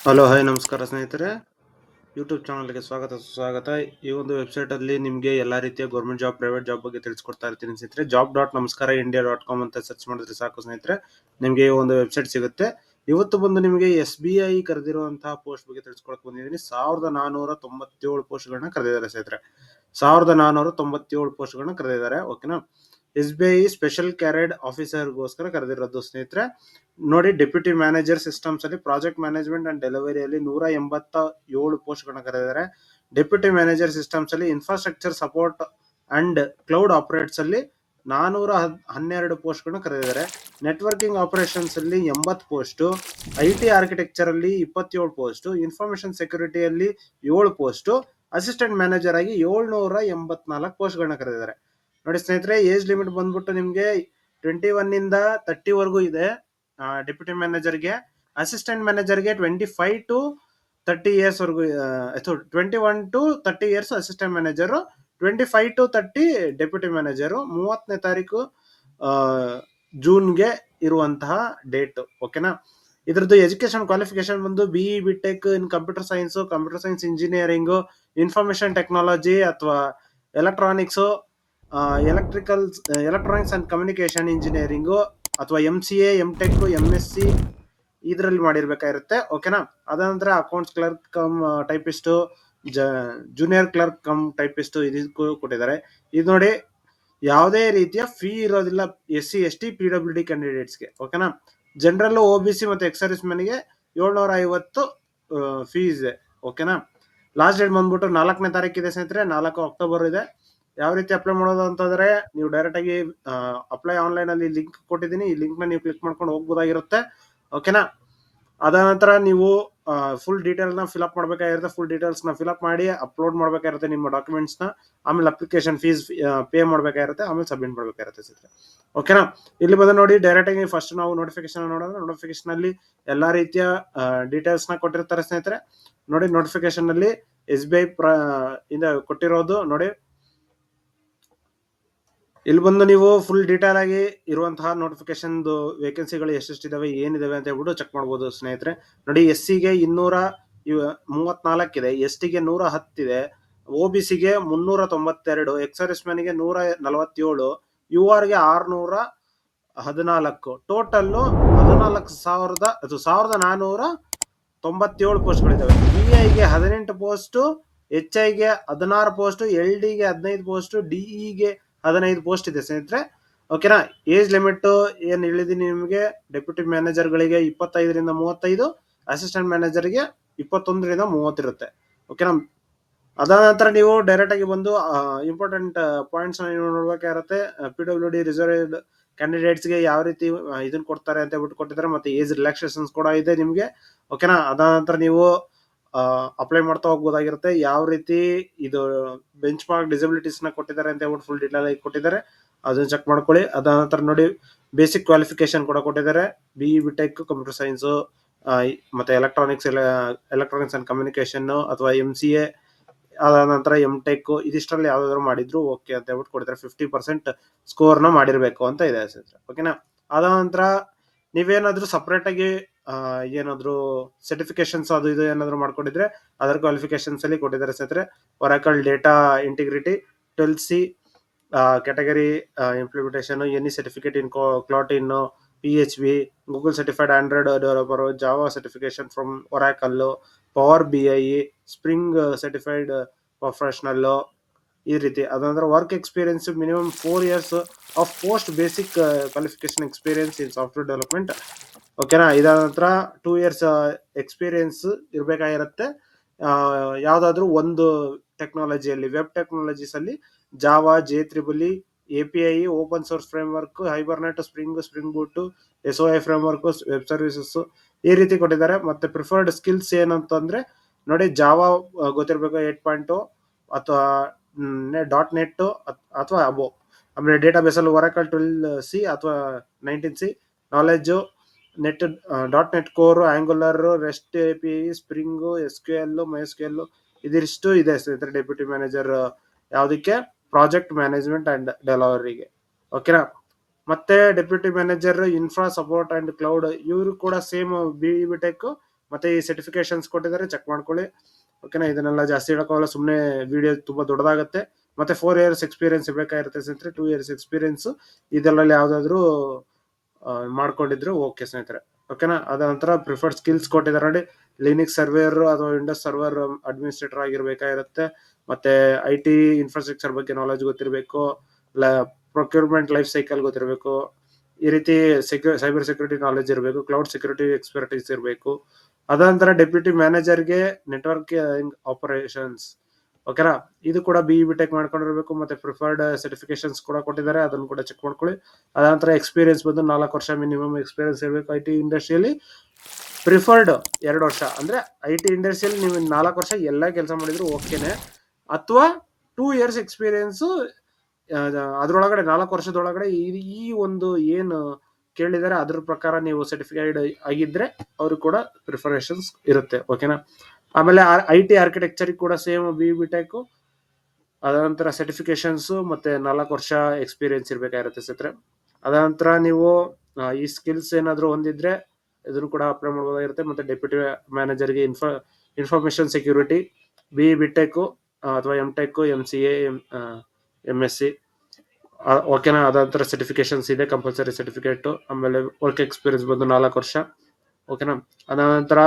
Hello hi ನಮಸ್ಕಾರ ಸ್ನೇಹಿತರೆ. YouTube ಚಾನಲ್ಗೆ ಸುಸ್ವಾಗತ. ಈ ಒಂದು ವೆಬ್ಸೈಟಲ್ಲಿ ನಿಮಗೆ ಎಲ್ಲ ರೀತಿಯ ಗೌರ್ಮೆಂಟ್ ಜಾಬ್, ಪ್ರೈವೇಟ್ ಜಾಬ್ ಬಗ್ಗೆ ತಿಳಿಸ್ಕೊಡ್ತಾ ಇರ್ತೀನಿ ಸ್ನೇಹಿತರೆ. job.namaskara.india.com ಅಂತ ಸರ್ಚ್ ಮಾಡಿದ್ರೆ ಸಾಕು ಸ್ನೇಹಿತರೆ, ನಿಮಗೆ ಈ ಒಂದು ವೆಬ್ಸೈಟ್ ಸಿಗುತ್ತೆ. ಇವತ್ತು ಬಂದು ನಿಮಗೆ SBI ಕರೆದಿರುವಂತಹ ಪೋಸ್ಟ್ ಬಗ್ಗೆ ತಿಳಿಸ್ಕೊಡಕ್ ಬಂದಿದ್ದೀನಿ. 1497 ಪೋಸ್ಟ್ಗಳನ್ನ ಕರೆದಿದ್ದಾರೆ ಸ್ನೇಹಿತರೆ. 1497 ಪೋಸ್ಟ್ಗಳನ್ನ ಕರೆದಿದ್ದಾರೆ. ಓಕೆನಾ. SBI ಸ್ಪೆಷಲ್ ಕ್ಯಾರಿಯರ್ ಆಫೀಸರ್ಗೋಸ್ಕರ ಕರೆದಿರೋದು ಸ್ನೇಹಿತರೆ. ನೋಡಿ, ಡೆಪ್ಯೂಟಿ ಮ್ಯಾನೇಜರ್ ಸಿಸ್ಟಮ್ಸ್ ಅಲ್ಲಿ ಪ್ರಾಜೆಕ್ಟ್ ಮ್ಯಾನೇಜ್ಮೆಂಟ್ ಅಂಡ್ ಡೆಲಿವರಿಯಲ್ಲಿ 187 ಪೋಸ್ಟ್ ಗಳನ್ನ ಕರೆದಿದ್ದಾರೆ. ಡೆಪ್ಯೂಟಿ ಮ್ಯಾನೇಜರ್ ಸಿಸ್ಟಮ್ಸ್ ಅಲ್ಲಿ infrastructure support and cloud operates ಅಲ್ಲಿ 412 ಪೋಸ್ಟ್ ಗಳನ್ನ ಕರೆದಿದ್ದಾರೆ. ನೆಟ್ವರ್ಕಿಂಗ್ ಆಪರೇಷನ್ಸ್ ಅಲ್ಲಿ 80 ಪೋಸ್ಟ್, IT ಆರ್ಕಿಟೆಕ್ಚರ್ ಅಲ್ಲಿ 27 ಪೋಸ್ಟ್, ಇನ್ಫಾರ್ಮೇಶನ್ ಸೆಕ್ಯೂರಿಟಿಯಲ್ಲಿ 7 ಪೋಸ್ಟ್, ಅಸಿಸ್ಟೆಂಟ್ ಮ್ಯಾನೇಜರ್ ಆಗಿ 784 ಪೋಸ್ಟ್ ಗಳನ್ನ ಕರೆದಿದ್ದಾರೆ. ನೋಡಿ ಸ್ನೇಹಿತರೆ, ಏಜ್ ಲಿಮಿಟ್ ಬಂದ್ಬಿಟ್ಟು ನಿಮ್ಗೆ 21 ಇಂದ 30 ವರೆಗೂ ಇದೆ ಡೆಪ್ಯೂಟಿ ಮ್ಯಾನೇಜರ್ಗೆ. ಅಸಿಸ್ಟೆಂಟ್ ಮ್ಯಾನೇಜರ್ಗೆ 25 ಟು 30 ಇಯರ್ಸ್ ವರೆಗೂ, 21 to 30 years assistant manager, 25 to 30 deputy manager. 30ನೇ ತಾರೀಕು ಜೂನ್ಗೆ ಇರುವಂತಹ ಡೇಟ್. ಓಕೆನಾ. ಇದ್ರದ್ದು ಎಜುಕೇಶನ್ ಕ್ವಾಲಿಫಿಕೇಶನ್ ಬಂದು BE BTech in computer science, computer science engineering, information technology ಅಥವಾ electronics, electronics and communication engineering ಅಥವಾ MCA, MTech, MSc ಇದರಲ್ಲಿ ಮಾಡಿರ್ಬೇಕಾಗಿರುತ್ತೆ. ಓಕೆನಾ. ಅದಂದ್ರೆ accounts clerk cum typist, junior clerk cum typist ಇದಕ್ಕೂ ಕೊಟ್ಟಿದ್ದಾರೆ. ಇದು ನೋಡಿ, ಯಾವುದೇ ರೀತಿಯ ಫೀ ಇರೋದಿಲ್ಲ SC ST PWD ಕ್ಯಾಂಡಿಡೇಟ್ಸ್ಗೆ. ಓಕೆನಾ. ಜನರಲ್, OBC ಮತ್ತೆ ಎಕ್ಸ್ ಸರ್ವಿಸ್ ಮೆನ್ಗೆ 750 ಫೀಸ್ ಇದೆ. ಓಕೆನಾ. ಲಾಸ್ಟ್ ಡೇಟ್ ಬಂದ್ಬಿಟ್ಟು 4ನೇ ತಾರೀಕು ಇದೆ ಸ್ನೇಹಿತರೆ, 4 ಅಕ್ಟೋಬರ್ ಇದೆ. ಯಾವ ರೀತಿ ಅಪ್ಲೈ ಮಾಡೋದು ಅಂತಂದ್ರೆ, ನೀವು ಡೈರೆಕ್ಟ್ ಆಗಿ ಅಪ್ಲೈ ಆನ್ಲೈನ್ ಅಲ್ಲಿ ಲಿಂಕ್ ಕೊಟ್ಟಿದ್ದೀನಿ, ಈ ಲಿಂಕ್ ನ ನೀವು ಕ್ಲಿಕ್ ಮಾಡ್ಕೊಂಡು ಹೋಗ್ಬೋದಾಗಿರುತ್ತೆ. ಓಕೆನಾ. ಅದ ನಂತರ ನೀವು ಫುಲ್ ಡೀಟೇಲ್ ನ ಫಿಲ್ಅಪ್ ಮಾಡ್ಬೇಕಾಗಿರುತ್ತೆ. ಫುಲ್ ಡೀಟೇಲ್ಸ್ ನ ಫಿಲ್ಅಪ್ ಮಾಡಿ ಅಪ್ಲೋಡ್ ಮಾಡ್ಬೇಕಾಗಿರುತ್ತೆ ನಿಮ್ಮ ಡಾಕ್ಯುಮೆಂಟ್ಸ್ ನ. ಆಮೇಲೆ ಅಪ್ಲಿಕೇಶನ್ ಫೀಸ್ ಪೇ ಮಾಡ್ಬೇಕಾಗಿರುತ್ತೆ, ಆಮೇಲೆ ಸಬ್ಮಿಟ್ ಮಾಡ್ಬೇಕಾಗಿರುತ್ತೆ ಸ್ನೇಹಿತರೆ. ಓಕೆನಾ. ಇಲ್ಲಿ ಬಂದು ನೋಡಿ, ಡೈರೆಕ್ಟ್ ಆಗಿ ಫಸ್ಟ್ ನಾವು ನೋಟಿಫಿಕೇಶನ್ ನೋಡೋಣ. ನೋಟಿಫಿಕೇಶನ್ ಅಲ್ಲಿ ಎಲ್ಲಾ ರೀತಿಯ ಡೀಟೇಲ್ಸ್ ನ ಕೊಟ್ಟಿರ್ತಾರೆ ಸ್ನೇಹಿತರೆ. ನೋಡಿ, ನೋಟಿಫಿಕೇಶನ್ ಅಲ್ಲಿ SBI ಇಂದ ಕೊಟ್ಟಿರೋದು ನೋಡಿ. ಇಲ್ಲಿ ಬಂದು ನೀವು ಫುಲ್ ಡೀಟೇಲ್ ಆಗಿ ಇರುವಂತಹ ನೋಟಿಫಿಕೇಶನ್ ವೇಕೆನ್ಸಿಗಳು ಎಷ್ಟೆಷ್ಟಿದಾವೆ, ಏನಿದಾವೆ ಅಂತ ಹೇಳ್ಬಿಟ್ಟು ಚೆಕ್ ಮಾಡ್ಬೋದು ಸ್ನೇಹಿತರೆ. ನೋಡಿ, SCಗೆ 234 ಇದೆ, STಗೆ 110 ಇದೆ, OBCಗೆ 392, ಎಕ್ಸ್ ಸರ್ವಿಸ್ ಮ್ಯಾನ್ಗೆ 147, URಗೆ 614. ಟೋಟಲ್ 1497 ಪೋಸ್ಟ್ಗಳಿದಾವೆ. VIಗೆ 18 ಪೋಸ್ಟ್, HIಗೆ 16 ಪೋಸ್ಟ್, LDಗೆ 15 ಪೋಸ್ಟ್, DEಗೆ 15 ಪೋಸ್ಟ್ ಇದೆ ಸ್ನೇಹಿತರೆ. ಓಕೆನಾ. ಏಜ್ ಲಿಮಿಟ್ ಏನ್ ಹೇಳಿದೀನಿ ನಿಮಗೆ, ಡೆಪ್ಯೂಟಿ ಮ್ಯಾನೇಜರ್ ಗಳಿಗೆ 25ರಿಂದ 35, ಅಸಿಸ್ಟೆಂಟ್ ಮ್ಯಾನೇಜರ್ಗೆ 21ರಿಂದ 30 ಇರುತ್ತೆ. ಓಕೆನಾ. ಅದಾದ ನಂತರ ನೀವು ಡೈರೆಕ್ಟ್ ಆಗಿ ಬಂದು ಇಂಪಾರ್ಟೆಂಟ್ ಪಾಯಿಂಟ್ಸ್ ನೀವು ನೋಡ್ಬೇಕಾಗಿರುತ್ತೆ. PWD ರಿಸರ್ವ್ಡ್ ಕ್ಯಾಂಡಿಡೇಟ್ಸ್ಗೆ ಯಾವ ರೀತಿ ಇದನ್ನ ಕೊಡ್ತಾರೆ ಅಂತ ಹೇಳ್ಬಿಟ್ಟು ಕೊಟ್ಟಿದ್ದಾರೆ, ಮತ್ತೆ ಏಜ್ ರಿಲ್ಯಾಕ್ಸೇಷನ್ಸ್ ಕೂಡ ಇದೆ ನಿಮ್ಗೆ. ಓಕೆನಾ. ಅದಾದ ನಂತರ ನೀವು ಅಪ್ಲೈ ಮಾಡ್ತಾ ಹೋಗ್ಬೋದಾಗಿರುತ್ತೆ. ಯಾವ ರೀತಿ ಇದು ಬೆಂಚ್ ಮಾರ್ಕ್ ಡಿಸಬಿಲಿಟೀಸ್ ನ ಕೊಟ್ಟಿದ್ದಾರೆ ಅಂತ ಹೇಳ್ಬಿಟ್ಟು ಫುಲ್ ಡೀಟೇಲ್ ಆಗಿ ಕೊಟ್ಟಿದ್ದಾರೆ, ಅದನ್ನ ಚೆಕ್ ಮಾಡ್ಕೊಳ್ಳಿ. ಅದಾದ ನಂತರ ನೋಡಿ, ಬೇಸಿಕ್ ಕ್ವಾಲಿಫಿಕೇಶನ್ ಕೂಡ ಕೊಟ್ಟಿದ್ದಾರೆ. BE BTech ಕಂಪ್ಯೂಟರ್ ಸೈನ್ಸ್, ಮತ್ತೆ ಎಲೆಕ್ಟ್ರಾನಿಕ್ಸ್ ಅಂಡ್ ಕಮ್ಯುನಿಕೇಶನ್ ಅಥವಾ MCA, ಅದಾದ ನಂತರ MTech, ಇದಿಷ್ಟರಲ್ಲಿ ಯಾವ್ದಾದ್ರು ಮಾಡಿದ್ರು ಓಕೆ ಅಂತ ಹೇಳ್ಬಿಟ್ಟು ಕೊಟ್ಟಿದ್ದಾರೆ. 50% ಸ್ಕೋರ್ ನ ಮಾಡಿರ್ಬೇಕು ಅಂತ ಇದೆ ಸ್ನೇಹಿತರೆ. ಓಕೆನಾ. ಅದಾದ ನಂತರ ನೀವೇನಾದ್ರೂ ಸಪರೇಟ್ ಆಗಿ ಏನಾದ್ರು ಸರ್ಟಿಫಿಕೇಶನ್ಸ್ ಅದು ಇದು ಏನಾದ್ರು ಮಾಡ್ಕೊಂಡಿದ್ರೆ ಅದರ ಕ್ವಾಲಿಫಿಕೇಶನ್ಸ್ ಅಲ್ಲಿ ಕೊಟ್ಟಿದ್ದಾರೆ ಸ್ನೇಹಿತರೆ. Oracle data integrity 12C category implementation, any certificate in cloud in PHP, Google certified Android developer, Java certification from Oracle, power BI, spring certified professional, ಈ ರೀತಿ. ಅದಂದ್ರೆ work experience minimum 4 years of post basic qualification experience in software development. ಓಕೆನಾ. ಇದಾದ ನಂತರ 2 years experience ಇರಬೇಕಾಗಿರುತ್ತೆ ಯಾವ್ದಾದ್ರು ಒಂದು ಟೆಕ್ನಾಲಜಿಯಲ್ಲಿ. ವೆಬ್ ಟೆಕ್ನಾಲಜೀಸ್ ಅಲ್ಲಿ Java, JEE, API, open source framework, Hibernate, spring boot, SOI frame work, web services, ಈ ರೀತಿ ಕೊಟ್ಟಿದ್ದಾರೆ. ಮತ್ತೆ ಪ್ರಿಫರ್ಡ್ ಸ್ಕಿಲ್ಸ್ ಏನಂತಂದ್ರೆ ನೋಡಿ, ಜಾವಾ ಗೊತ್ತಿರಬೇಕು 8.0 ಅಥವಾ .NET ಅಥವಾ ಅಬೋ. ಆಮೇಲೆ ಡೇಟಾ ಬೇಸ್ ಅಲ್ಲಿ ಒರಾಕಲ್ 12C ಅಥವಾ 19C knowledge, .NET core, angular, rest API, spring, SQL, MySQL, ಇದಿಷ್ಟು ಇದೆ ಸ್ನೇಹಿತರೆ. ಡೆಪ್ಯೂಟಿ ಮ್ಯಾನೇಜರ್ ಯಾವ್ದಕ್ಕೆ, ಪ್ರಾಜೆಕ್ಟ್ ಮ್ಯಾನೇಜ್ಮೆಂಟ್ ಅಂಡ್ ಡೆಲಿವರಿಗೆ. ಓಕೆನಾ. ಮತ್ತೆ deputy manager infra support and cloud, ಇವರು ಕೂಡ ಸೇಮ್ BE BTech ಮತ್ತೆ ಈ ಸರ್ಟಿಫಿಕೇಶನ್ಸ್ ಕೊಟ್ಟಿದ್ದಾರೆ, ಚೆಕ್ ಮಾಡ್ಕೊಳ್ಳಿ. ಓಕೆನಾ, ಇದನ್ನೆಲ್ಲ ಜಾಸ್ತಿ ಹೇಳೋಕ್ಕಾಗಲ್ಲ, ಸುಮ್ಮನೆ ವಿಡಿಯೋ ತುಂಬಾ ದೊಡ್ಡದಾಗುತ್ತೆ. ಮತ್ತೆ 4 years ಎಕ್ಸ್ಪೀರಿಯನ್ಸ್ ಬೇಕಾಗಿರುತ್ತೆ ಸ್ನೇಹಿತರೆ. 2 years ಎಕ್ಸ್ಪೀರಿಯನ್ಸ್ ಇದರಲ್ಲಿ ಯಾವ್ದಾದ್ರು ಮಾಡ್ಕೊಂಡಿದ್ರು ಓಕೆ ಸ್ನೇಹಿತರೆ. ಓಕೆನಾ, ಅದ ನಂತರ ಪ್ರಿಫರ್ಡ್ ಸ್ಕಿಲ್ಸ್ ಕೊಟ್ಟಿದ್ದಾರೆ ನೋಡಿ, ಲಿನಿಕ್ಸ್ ಸರ್ವೇರ್ ಅಥವಾ ವಿಂಡೋಸ್ ಸರ್ವರ್ ಅಡ್ಮಿನಿಸ್ಟ್ರೇಟರ್ ಆಗಿರ್ಬೇಕಾಗಿರುತ್ತೆ. ಮತ್ತೆ IT ಇನ್ಫ್ರಾಸ್ಟ್ರಕ್ಚರ್ ಬಗ್ಗೆ ನಾಲೆಜ್ ಗೊತ್ತಿರಬೇಕು, ಪ್ರೊಕ್ಯೂರ್ಮೆಂಟ್ ಲೈಫ್ ಸೈಕಲ್ ಗೊತ್ತಿರಬೇಕು, ಈ ರೀತಿ ಸೈಬರ್ ಸೆಕ್ಯೂರಿಟಿ ನಾಲೆಜ್ ಇರಬೇಕು, ಕ್ಲೌಡ್ ಸೆಕ್ಯೂರಿಟಿ ಎಕ್ಸ್ಪರ್ಟೈಸ್ ಇರಬೇಕು. ಅದ ನಂತರ ಡೆಪ್ಯೂಟಿ ಮ್ಯಾನೇಜರ್ಗೆ ನೆಟ್ವರ್ಕ್ ಆಪರೇಷನ್ಸ್. ಓಕೆನಾ, ಇದು ಕೂಡ BE/BTech ಮಾಡ್ಕೊಂಡಿರ್ಬೇಕು. ಮತ್ತೆ ಪ್ರಿಫರ್ಡ್ ಸರ್ಟಿಫಿಕೇಶನ್ಸ್ ಕೂಡ ಕೊಟ್ಟಿದ್ದಾರೆ, ಅದನ್ನು ಕೂಡ ಚೆಕ್ ಮಾಡ್ಕೊಳ್ಳಿ. ಅದಂತರ ಎಕ್ಸ್ಪೀರಿಯನ್ಸ್ ಬಂದು 4 ವರ್ಷ ಮಿನಿಮಮ್ ಎಕ್ಸ್ಪೀರಿಯನ್ಸ್ ಇರಬೇಕು IT ಇಂಡಸ್ಟ್ರಿಯಲ್ಲಿ. ಪ್ರಿಫರ್ಡ್ 2 ವರ್ಷ, ಅಂದ್ರೆ IT ಇಂಡಸ್ಟ್ರಿಯಲ್ಲಿ ನೀವು 4 ವರ್ಷ ಎಲ್ಲ ಕೆಲಸ ಮಾಡಿದ್ರು ಓಕೆನೆ, ಅಥವಾ 2 years ಎಕ್ಸ್ಪೀರಿಯನ್ಸ್ ಅದ್ರೊಳಗಡೆ 4 ವರ್ಷದೊಳಗಡೆ ಈ ಒಂದು ಏನು ಕೇಳಿದರೆ ಅದ್ರ ಪ್ರಕಾರ ನೀವು ಸರ್ಟಿಫೈಡ್ ಆಗಿದ್ರೆ ಅವ್ರಿಗೆ ಕೂಡ ಪ್ರಿಫರೇಷನ್ಸ್ ಇರುತ್ತೆ. ಓಕೆನಾ, ಆಮೇಲೆ IT ಆರ್ಕಿಟೆಕ್ಚರ್ ಕೂಡ ಸೇಮ್ BE/BTech, ಅದಂತರ ಸರ್ಟಿಫಿಕೇಶನ್ಸ್ ಮತ್ತೆ 4 ವರ್ಷ ಎಕ್ಸ್ಪೀರಿಯನ್ಸ್ ಇರ್ಬೇಕಾಗಿರುತ್ತೆ ಸ್ನೇಹಿತರೆ. ಅದಂತರ ನೀವು ಈ ಸ್ಕಿಲ್ಸ್ ಏನಾದ್ರು ಹೊಂದಿದ್ರೆ ಇದನ್ನು ಕೂಡ ಅಪ್ಲೈ ಮಾಡಬಹುದಾಗಿರುತ್ತೆ. ಮತ್ತೆ ಡೆಪ್ಯೂಟಿ ಮ್ಯಾನೇಜರ್ಗೆ ಇನ್ಫಾರ್ಮೇಶನ್ ಸೆಕ್ಯೂರಿಟಿ, BE/BTech ಅಥವಾ MTech, MCA, MSc. ಓಕೆನಾ, ಅದಂತರ ಸರ್ಟಿಫಿಕೇಶನ್ಸ್ ಇದೆ, ಕಂಪಲ್ಸರಿ ಸರ್ಟಿಫಿಕೇಟ್. ಆಮೇಲೆ ವರ್ಕ್ ಎಕ್ಸ್ಪೀರಿಯನ್ಸ್ ಬಂದು 4 ವರ್ಷ. ಓಕೆನಾ, ಅದಂತರ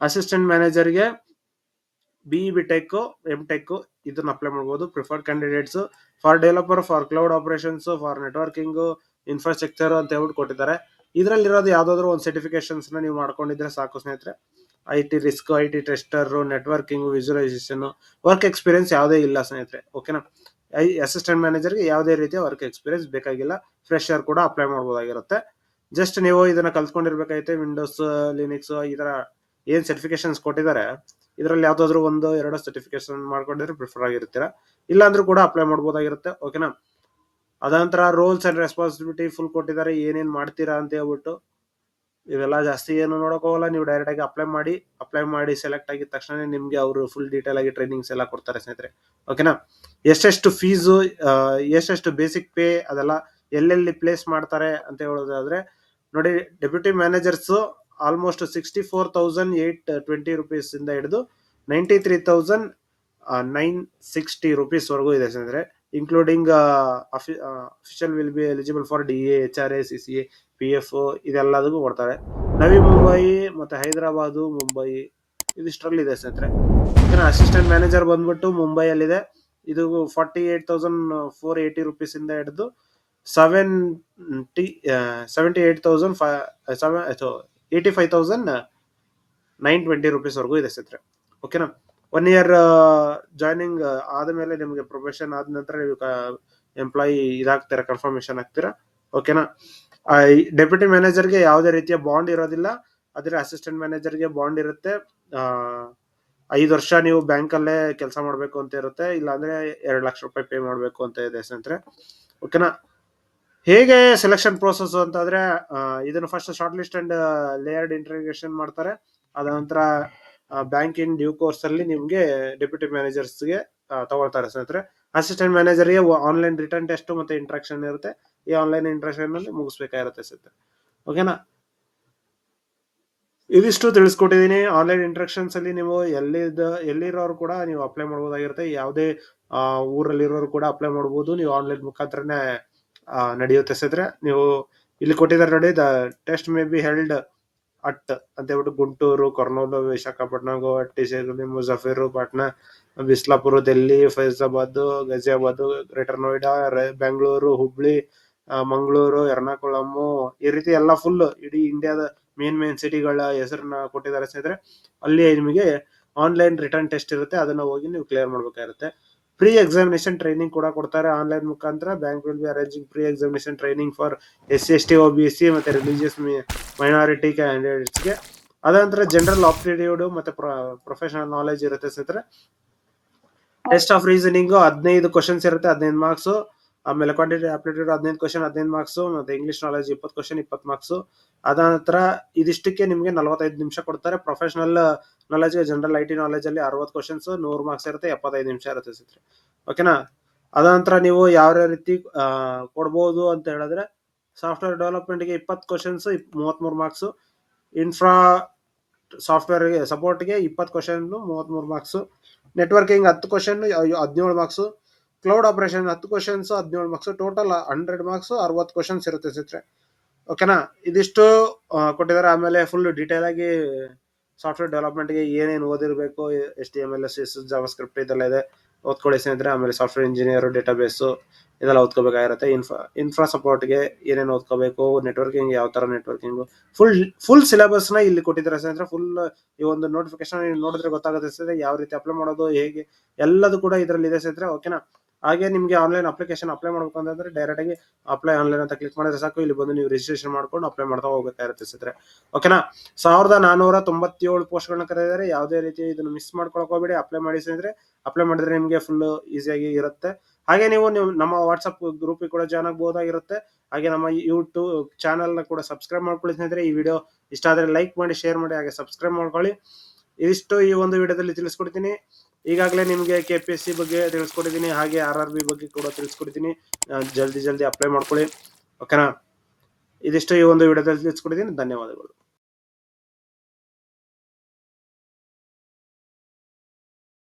ಅಸಿಸ್ಟೆಂಟ್ ಮ್ಯಾನೇಜರ್ಗೆ BE/BTech, MTech ಇದನ್ನ ಅಪ್ಲೈ ಮಾಡಬಹುದು. Preferred candidates for developer, for cloud operations, for networking infrastructure ಅಂತ ಹೇಳ್ಬಿಟ್ಟು ಕೊಟ್ಟಿದ್ದಾರೆ. ಇದರಲ್ಲಿರೋದು ಯಾವ್ದಾದ್ರು ಒಂದು ಸರ್ಟಿಫಿಕೇಶನ್ಸ್ ನೀವು ಮಾಡ್ಕೊಂಡಿದ್ರೆ ಸಾಕು ಸ್ನೇಹಿತರೆ. IT risk, IT tester, networking, visualisation, work experience ಯಾವುದೇ ಇಲ್ಲ ಸ್ನೇಹಿತರೆ. ಓಕೆನಾ, ಅಸಿಸ್ಟೆಂಟ್ ಮ್ಯಾನೇಜರ್ಗೆ ಯಾವುದೇ ರೀತಿಯ ವರ್ಕ್ ಎಕ್ಸ್ಪೀರಿಯನ್ಸ್ ಬೇಕಾಗಿಲ್ಲ, ಫ್ರೆಶರ್ ಕೂಡ ಅಪ್ಲೈ ಮಾಡಬಹುದಾಗಿರುತ್ತೆ. ಜಸ್ಟ್ ನೀವು ಇದನ್ನ ಕಲ್ತ್ಕೊಂಡಿರ್ಬೇಕಾಗುತ್ತೆ. ವಿಂಡೋಸ್, ಲಿನಿಕ್ಸ್ ಈ ತರ ಏನ್ ಸರ್ಟಿಫಿಕೇಶನ್ಸ್ ಕೊಟ್ಟಿದ್ದಾರೆ ಇದರಲ್ಲಿ ಯಾವ್ದಾದ್ರು 1-2 ಸರ್ಟಿಫಿಕೇಶನ್ ಮಾಡ್ಕೊಂಡಿದ್ರೆ ಪ್ರಿಫರ್ ಆಗಿರ್ತೀರಾ, ಇಲ್ಲ ಅಂದ್ರೂ ಕೂಡ ಅಪ್ಲೈ ಮಾಡಬಹುದಾಗಿರುತ್ತೆ. ಓಕೆನಾ, ಅದಂತರ ರೋಲ್ಸ್ ಅಂಡ್ ರೆಸ್ಪಾನ್ಸಿಬಿಲಿಟಿ ಫುಲ್ ಕೊಟ್ಟಿದ್ದಾರೆ, ಏನೇನ್ ಮಾಡ್ತೀರಾ ಅಂತ ಹೇಳ್ಬಿಟ್ಟು. ಇವೆಲ್ಲ ಜಾಸ್ತಿ ಏನು ನೋಡಕ್ ಹೋಗಲ್ಲ, ನೀವು ಡೈರೆಕ್ಟ್ ಆಗಿ ಅಪ್ಲೈ ಮಾಡಿ ಸೆಲೆಕ್ಟ್ ಆಗಿದ ತಕ್ಷಣ ನಿಮ್ಗೆ ಅವರು ಫುಲ್ ಡೀಟೇಲ್ ಆಗಿ ಟ್ರೈನಿಂಗ್ಸ್ ಎಲ್ಲ ಕೊಡ್ತಾರೆ ಸ್ನೇಹಿತರೆ. ಓಕೆನಾ, ಎಷ್ಟೆಷ್ಟು ಫೀಸು, ಎಷ್ಟೆಷ್ಟು ಬೇಸಿಕ್ ಪೇ, ಅದೆಲ್ಲ ಎಲ್ಲೆಲ್ಲಿ ಪ್ಲೇಸ್ ಮಾಡ್ತಾರೆ ಅಂತ ಹೇಳೋದಾದ್ರೆ ನೋಡಿ, ಡೆಪ್ಯೂಟಿ ಮ್ಯಾನೇಜರ್ಸ್ ಆಲ್ಮೋಸ್ಟ್ 64,820 rupees ಇಂದ ಹಿಡಿದು 93,960 rupees ವರೆಗೂ ಇದೆ ಸ್ನೇಹಿತರೆ. Including official will be eligible for DA, HRA, CCA, PF ಇದೆಲ್ಲದಕ್ಕೂ ಕೊಡ್ತಾರೆ. ನವಿ ಮುಂಬೈ ಮತ್ತೆ ಹೈದರಾಬಾದ್, ಮುಂಬೈ ಇದಿಷ್ಟರಲ್ಲಿ ಇದೆ ಸ್ನೇಹಿತರೆ. ಅಸಿಸ್ಟೆಂಟ್ ಮ್ಯಾನೇಜರ್ ಬಂದ್ಬಿಟ್ಟು ಮುಂಬೈಯಲ್ಲಿದೆ. ಇದು 48,480 rupees ಇಂದ ಹಿಡಿದು 85,920 rupees ವರೆಗೂ ಇದೆ ಸ್ನೇಹಿತರೆ. ಓಕೆನಾ, 1 year ಜಾಯ್ನಿಂಗ್ ಆದ್ಮೇಲೆ ನಿಮ್ಗೆ ಪ್ರೊಫೆಷನ್ ಆದ ನಂತರ ನೀವು ಎಂಪ್ಲಾಯಿ ಇದಾಗ್ತೀರಾ, ಕನ್ಫರ್ಮೇಶನ್ ಆಗ್ತೀರಾ. ಓಕೆನಾ, ಡೆಪ್ಯೂಟಿ ಮ್ಯಾನೇಜರ್ಗೆ ಯಾವುದೇ ರೀತಿಯ ಬಾಂಡ್ ಇರೋದಿಲ್ಲ, ಆದ್ರೆ ಅಸಿಸ್ಟೆಂಟ್ ಮ್ಯಾನೇಜರ್ಗೆ ಬಾಂಡ್ ಇರುತ್ತೆ. 5 ವರ್ಷ ನೀವು ಬ್ಯಾಂಕ್ ಅಲ್ಲೇ ಕೆಲಸ ಮಾಡ್ಬೇಕು ಅಂತ ಇರುತ್ತೆ, ಇಲ್ಲಾಂದ್ರೆ 2 ಲಕ್ಷ ರೂಪಾಯಿ ಪೇ ಮಾಡ್ಬೇಕು ಅಂತ ಇದೆ ಸ್ನೇಹಿತರೆ. ಓಕೆನಾ, ಹೇಗೆ ಸೆಲೆಕ್ಷನ್ ಪ್ರೋಸೆಸ್ ಅಂತಂದ್ರೆ ಇದನ್ನು first shortlist and layered ಇಂಟರ್ವ್ಯೂಷನ್ ಮಾಡ್ತಾರೆ. ಅದ ನಂತರ ಬ್ಯಾಂಕ್ ಇನ್ ಡ್ಯೂ ಕೋರ್ಸ್ ಅಲ್ಲಿ ನಿಮ್ಗೆ ಡೆಪ್ಯೂಟಿ ಮ್ಯಾನೇಜರ್ಸ್ಗೆ ತಗೊಳ್ತಾರೆ ಸ್ನೇಹಿತರೆ. ಅಸಿಸ್ಟೆಂಟ್ ಮ್ಯಾನೇಜರ್ಗೆ ಆನ್ಲೈನ್ ರಿಟರ್ನ್ ಟೆಸ್ಟ್ ಮತ್ತೆ ಇಂಟ್ರಾಕ್ಷನ್ ಇರುತ್ತೆ. ಈ ಆನ್ಲೈನ್ ಇಂಟ್ರಾಕ್ಷನ್ ಅಲ್ಲಿ ಮುಗಿಸ್ಬೇಕಾಗಿರುತ್ತೆ ಸ್ನೇಹಿತರೆ. ಓಕೆನಾ, ಇದಿಷ್ಟು ತಿಳಿಸ್ಕೊಟ್ಟಿದ್ದೀನಿ. ಆನ್ಲೈನ್ ಇಂಟ್ರಾಕ್ಷನ್ಸ್ ಅಲ್ಲಿ ನೀವು ಎಲ್ಲಿರೋರು ಕೂಡ ನೀವು ಅಪ್ಲೈ ಮಾಡಬಹುದಾಗಿರುತ್ತೆ. ಯಾವುದೇ ಊರಲ್ಲಿರೋರು ಕೂಡ ಅಪ್ಲೈ ಮಾಡಬಹುದು. ನೀವು ಆನ್ಲೈನ್ ಮುಖಾಂತರನೇ ನಡೆಯುತ್ತೆ ಸ್ನೇಹಿತರೆ. ನೀವು ಇಲ್ಲಿ ಕೊಟ್ಟಿದ್ದಾರೆ ನೋಡಿ, the test may be held at ಅಂತ ಹೇಳ್ಬಿಟ್ಟು ಗುಂಟೂರು, ಕರ್ನೂಲು, ವಿಶಾಖಪಟ್ಟಣ, ಗುವಾಹಟಿ, ಮುಜಫರ್, ಪಾಟ್ನಾ, ಬಿಸ್ಲಾಪುರ, ದಿಲ್ಲಿ, ಫೈಜಾಬಾದ್, ಗಾಜಿಯಾಬಾದ್, ಗ್ರೇಟರ್ ನೋಯ್ಡಾ, ಬೆಂಗಳೂರು, ಹುಬ್ಳಿ, ಮಂಗಳೂರು, ಎರ್ನಾಕುಳಂ, ಈ ರೀತಿ ಎಲ್ಲ ಫುಲ್ ಇಡೀ ಇಂಡಿಯಾದ ಮೇನ್ ಸಿಟಿಗಳ ಹೆಸರನ್ನ ಕೊಟ್ಟಿದ್ದಾರೆ ಸ್ನೇಹಿತರೆ. ಅಲ್ಲಿ ನಿಮಗೆ ಆನ್ಲೈನ್ ರಿಟರ್ನ್ ಟೆಸ್ಟ್ ಇರುತ್ತೆ, ಅದನ್ನ ಹೋಗಿ ನೀವು ಕ್ಲಿಯರ್ ಮಾಡ್ಬೇಕಾಗಿರುತ್ತೆ. ಪ್ರೀ ಎಕ್ಸಾಮಿನೇಷನ್ ಟ್ರೈನಿಂಗ್ ಕೂಡ ಕೊಡ್ತಾರೆ ಆನ್ಲೈನ್ ಮುಖಾಂತರ. Bank will be arranging pre examination training for SC/ST, OBC ಮತ್ತೆ ರಿಲಿಜಿಯಸ್ ಮೈನಾರಿಟಿ ಕ್ಯಾಂಡಿಡೇಟ್ಸ್ಗೆ. ಅದಂತರ ಜನರಲ್ ಆಪ್ಟಿಟ್ಯೂಡ್ ಮತ್ತೆ ಪ್ರೊಫೆಷನಲ್ ನಾಲೆಜ್ ಇರುತ್ತೆ ಸ್ನೇಹಿತರೆ. ಟೆಸ್ಟ್ ಆಫ್ ರೀಸನಿಂಗ್ 15 ಕ್ವಶನ್ಸ್ ಇರುತ್ತೆ, 15 ಮಾರ್ಕ್ಸ್. ಆಮೇಲೆ ಕ್ವಾಂಟಿಟಿ ಆಪ್ಟಿಟ್ಯೂಡ್ 15 ಕ್ವಶನ್, 15 ಮಾರ್ಕ್ಸ್. ಮತ್ತೆ ಇಂಗ್ಲಿಷ್ ನಾಲೆಜ್ 20 ಕ್ವಶನ್, 20 ಮಾರ್ಕ್ಸ್. ಅದ ನಂತರ ಇದಿಷ್ಟಕ್ಕೆ ನಿಮ್ಗೆ 45 ನಿಮಿಷ ಕೊಡ್ತಾರೆ. Professional knowledge, general IT knowledge ಅಲ್ಲಿ 60 ಕ್ವಶನ್ಸ್, 100 ಮಾರ್ಕ್ಸ್ ಇರುತ್ತೆ, 75 ನಿಮಿಷ ಇರುತ್ತೆ ಸ್ನೇಹಿತರೆ. ಓಕೆನಾ, ಅದ ನಂತರ ನೀವು ಯಾವ ರೀತಿ ಕೊಡ್ಬೋದು ಅಂತ ಹೇಳಿದ್ರೆ, ಸಾಫ್ಟ್ವೇರ್ ಡೆವಲಪ್ಮೆಂಟ್ಗೆ 20 ಕ್ವಶನ್ಸ್, 33 ಮಾರ್ಕ್ಸ್. ಇನ್ಫ್ರಾ ಸಾಫ್ಟ್ವೇರ್ಗೆ ಸಪೋರ್ಟ್ಗೆ 20 question 33 marks, networking 10 question 17 marks, cloud operation 10 questions 17 marks, total 100 marks 60 questions ಇರುತ್ತೆ ಸ್ನೇಹಿತರೆ. ಓಕೆನಾ, ಇದಿಷ್ಟು ಕೊಟ್ಟಿದ್ದಾರೆ. ಆಮೇಲೆ ಫುಲ್ ಡೀಟೇಲ್ ಆಗಿ ಸಾಫ್ಟ್ವೇರ್ ಡೆವಲಪ್ಮೆಂಟ್ಗೆ ಏನೇನು ಓದಿರಬೇಕು, HTML CSS ಜಾವಾ ಸ್ಕ್ರಿಪ್ಟ್ ಇದೆಲ್ಲ ಇದೆ, ಓದ್ಕೊಳ್ಳಿ ಸ್ನೇಹಿತರೆ. ಆಮೇಲೆ ಸಾಫ್ಟ್ವೇರ್ ಇಂಜಿನಿಯರ್, ಡೇಟಾಬೇಸು ಇದೆಲ್ಲ ಓದ್ಕೋಬೇಕಾಗಿರುತ್ತೆ. ಇನ್ಫ್ರಾ ಸಪೋರ್ಟ್ಗೆ ಏನೇನು ಓದ್ಕೋಬೇಕು, ನೆಟ್ವರ್ಕಿಂಗ್ ಯಾವ ತರ ನೆಟ್ವರ್ಕಿಂಗ್, ಫುಲ್ ಸಿಲೆಬಸ್ ನ ಇಲ್ಲಿ ಕೊಟ್ಟಿದ್ದಾರೆ ಸ್ನೇಹಿತರೆ. ಫುಲ್ ಈ ಒಂದು ನೋಟಿಫಿಕೇಶನ್ ನೋಡಿದ್ರೆ ಗೊತ್ತಾಗುತ್ತೆ ಸ್ನೇಹಿತರೆ ಯಾವ ರೀತಿ ಅಪ್ಲೈ ಮಾಡೋದು, ಹೇಗೆ ಎಲ್ಲದು ಕೂಡ ಇದರಲ್ಲಿ ಇದೆ ಸ್ನೇಹಿತರೆ. ಓಕೆನಾ, ಹಾಗೆ ನಿಮಗೆ ಆನ್ಲೈನ್ ಅಪ್ಲಿಕೇಶನ್ ಅಪ್ಲೈ ಮಾಡ್ಬೇಕು ಅಂತಂದ್ರೆ ಡೈರೆಕ್ಟ್ ಆಗಿ ಅಪ್ಲೈ ಆನ್ಲೈನ್ ಅಂತ ಕ್ಲಿಕ್ ಮಾಡಿದ್ರೆ ಸಾಕು. ಇಲ್ಲಿ ಬಂದು ನೀವು ರಿಜಿಸ್ಟ್ರೇಷನ್ ಮಾಡ್ಕೊಂಡು ಅಪ್ಲೈ ಮಾಡ್ತಾ ಹೋಗ್ಬೇಕಾಗಿರುತ್ತೆ ಸ್ನೇಹಿತರೆ. ಓಕೆನಾ, 1497 ಪೋಸ್ಟ್ ಗಳನ್ನ ಕರೆದಿದ್ದಾರೆ. ಯಾವುದೇ ರೀತಿ ಇದನ್ನು ಮಿಸ್ ಮಾಡ್ಕೊಳಕ್ ಹೋಗ್ಬೇಡಿ, ಅಪ್ಲೈ ಮಾಡಿ ಸ್ನೇಹಿತರೆ. ಅಪ್ಲೈ ಮಾಡಿದ್ರೆ ನಿಮಗೆ ಫುಲ್ ಈಸಿಯಾಗಿ ಇರುತ್ತೆ. ಹಾಗೆ ನೀವು ನಮ್ಮ ವಾಟ್ಸ್ಆಪ್ ಗ್ರೂಪ್ ಕೂಡ ಜಾಯ್ನ್ ಆಗಬಹುದಾಗಿರುತ್ತೆ. ಹಾಗೆ ನಮ್ಮ ಯೂಟ್ಯೂಬ್ ಚಾನಲ್ ನ ಕೂಡ ಸಬ್ಸ್ಕ್ರೈಬ್ ಮಾಡ್ಕೊಳ್ಳಿ ಸ್ನೇಹಿತರೆ. ಈ ವಿಡಿಯೋ ಇಷ್ಟ ಆದ್ರೆ ಲೈಕ್ ಮಾಡಿ, ಶೇರ್ ಮಾಡಿ, ಹಾಗೆ ಸಬ್ಸ್ಕ್ರೈಬ್ ಮಾಡ್ಕೊಳ್ಳಿ. ಇದಿಷ್ಟು ಈ ಒಂದು ವಿಡಿಯೋದಲ್ಲಿ ತಿಳಿಸ್ಕೊಡ್ತೀನಿ. ಈಗಾಗಲೇ ನಿಮಗೆ KPSC ಬಗ್ಗೆ ತಿಳಿಸ್ಕೊಟ್ಟಿದ್ದೀನಿ, ಹಾಗೆ RRB ಬಗ್ಗೆ ಕೂಡ ತಿಳಿಸ್ಕೊಡ್ತೀನಿ. ಜಲ್ದಿ ಅಪ್ಲೈ ಮಾಡ್ಕೊಳ್ಳಿ. ಓಕೆನಾ, ಇದಿಷ್ಟು ಈ ಒಂದು ವಿಡಿಯೋದಲ್ಲಿ ತಿಳಿಸ್ಕೊಟ್ಟಿದ್ದೀನಿ. ಧನ್ಯವಾದಗಳು.